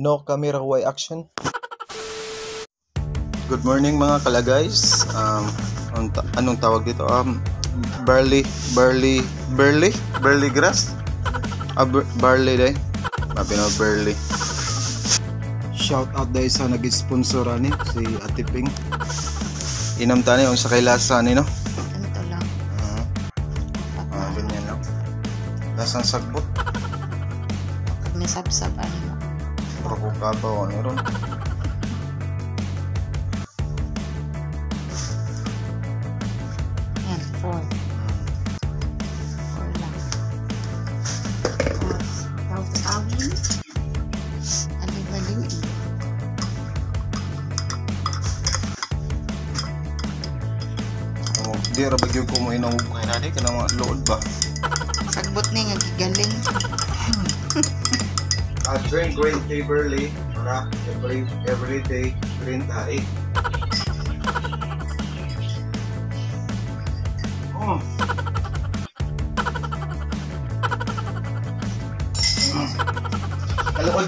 No camera, why action? Good morning mga kalaguys. Anong tawag dito? Barley grass? Barley day. Mapino barley. Shout out dahil sa nag-sponsor ni si Ate Ping. Inam tani ang sa kailasa ni no. Ganito lang. Ganyan lang. Lasang sagbot. Pag may sabsab, ano mo? Puro ko kabaw ano ron. Yan, 4. 4 lang. Tapos, tawin. Aliw-aliw. Di ra bagyo ko mo inawog kay nani kana mga load ba. Sagbot ni nga gigaling. Drink green tea barley para every day green tae. Kalukod.